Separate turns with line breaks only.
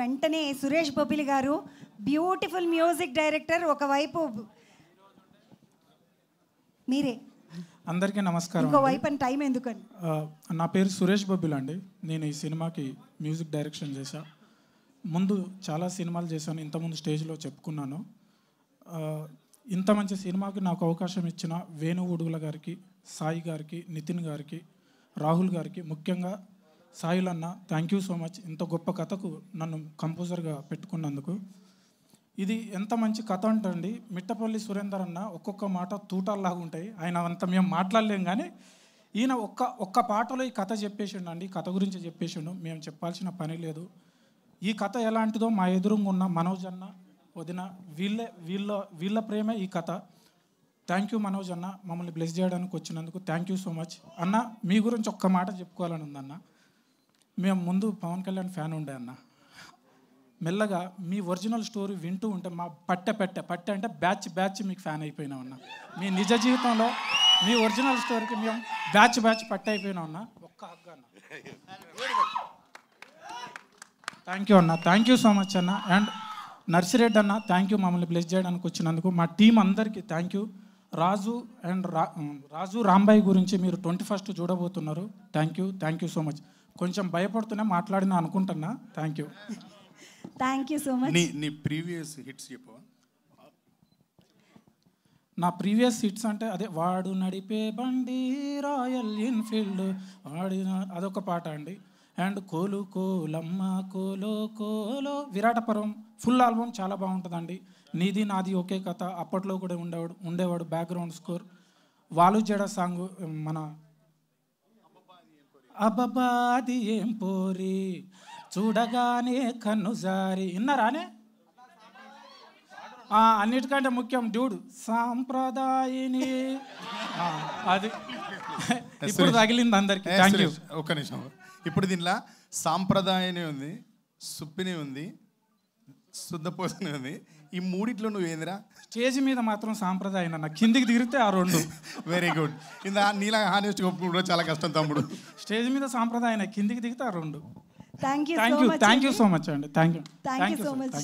వెంటనే సురేష్ బొబ్బిలి గారు beautiful music director, ఒకవైపు మీరే.
అందరికీ నమస్కారం.
ఇంకో వైపు అని టైం ఎందుకని.
నా పేరు సురేష్ బొబ్బిలి అండి. నేను ఈ సినిమాకి మ్యూజిక్ డైరెక్షన్ చేశా. ముందు చాలా సినిమాలు చేశాను, ఇంతకుముందు స్టేజ్లో చెప్పుకున్నాను. ఇంత మంచి సినిమాకి నాకు అవకాశం ఇచ్చిన వేణు ఉడుగుల గారికి, సాయి గారికి, నితిన్ గారికి, రాహుల్ గారికి, ముఖ్యంగా సాయిలన్న థ్యాంక్ యూ సో మచ్. ఇంత గొప్ప కథకు నన్ను కంపోజర్గా పెట్టుకున్నందుకు. ఇది ఎంత మంచి కథ అంటండి. మిట్టపల్లి సురేందర్ అన్న ఒక్కొక్క మాట తూటాల్లాగా ఉంటాయి. ఆయన అంత మేము మాట్లాడలేం, కానీ ఈయన ఒక్క పాటలో ఈ కథ చెప్పేసిండు అండి. కథ గురించి చెప్పేసిండు, మేము చెప్పాల్సిన పని లేదు. ఈ కథ ఎలాంటిదో మా ఎదురుగా ఉన్న మనోజ్ అన్న, వదిన, వీళ్ళ ప్రేమే ఈ కథ. థ్యాంక్ యూ మనోజ్ అన్న, మమ్మల్ని బ్లెస్ చేయడానికి వచ్చినందుకు థ్యాంక్ యూ సో మచ్ అన్న. మీ గురించి ఒక్క మాట చెప్పుకోవాలని ఉందన్న. మేము ముందు పవన్ కళ్యాణ్ ఫ్యాన్ ఉండే అన్న. మెల్లగా మీ ఒరిజినల్ స్టోరీ వింటూ ఉంటే మా పట్టె అంటే బ్యాచ్ మీకు ఫ్యాన్ అయిపోయినాం అన్న. మీ నిజ జీవితంలో మీ ఒరిజినల్ స్టోరీకి మేము బ్యాచ్ పట్టే అయిపోయినాం అన్న. ఒక్క హగ్గ అన్న. థ్యాంక్ యూ అన్న, థ్యాంక్ యూ సో మచ్ అన్న. అండ్ నర్సిరెడ్డి అన్న థ్యాంక్ యూ, మమ్మల్ని బ్లెస్ చేయడానికి వచ్చినందుకు. మా టీం అందరికీ థ్యాంక్ యూ. రాజు రాంబాయి గురించి మీరు 21st చూడబోతున్నారు. Thank you so much. కొంచెం భయపడుతూనే మాట్లాడినా అనుకుంటున్నా. Thank
you so much.
నీ ప్రీవియస్ హిట్స్ చెప్పు.
నా ప్రీవియస్ హిట్స్ అంటే అదే వాడు నడిపే బండి రాయల్ ఎన్ఫీల్డ్ వాడిన అదొక పాట అండి. అండ్ కోలు కోలమ్మ కోలో విరాటపురం ఫుల్ ఆల్బమ్ చాలా బాగుంటుందండి. నీది నాది ఒకే కథ అప్పట్లో కూడా ఉండేవాడు బ్యాక్గ్రౌండ్ స్కోర్. వాలు జడ సాంగ్, మన అబ్బబాది ఏం పోరి చూడగానే కన్ను జారి విన్నారానే. అన్నిటికంటే ముఖ్యం డ్యూడ్ సాంప్రదాయని, అది ఇప్పుడు తగిలింది అందరికి. Thank you.
ఒక్క నిమిషం. ఇప్పుడు దీనిలో సాంప్రదాయని ఉంది, సుప్పిని ఉంది, శుద్ధపోసని ఉంది. ఈ మూడిట్లో నువ్వేందిరా?
స్టేజ్ మీద మాత్రం సాంప్రదాయం అన్న, కిందికి దిగితే ఆ 2.
Very good. నీలా హానెస్ట్ ఒప్పుకోవడం చాలా కష్టం తమ్ముడు.
స్టేజ్ మీద సాంప్రదాయం, కిందికి దిగితే ఆ 2.
థ్యాంక్ యూ
సో మచ్ అండి. Thank you so much.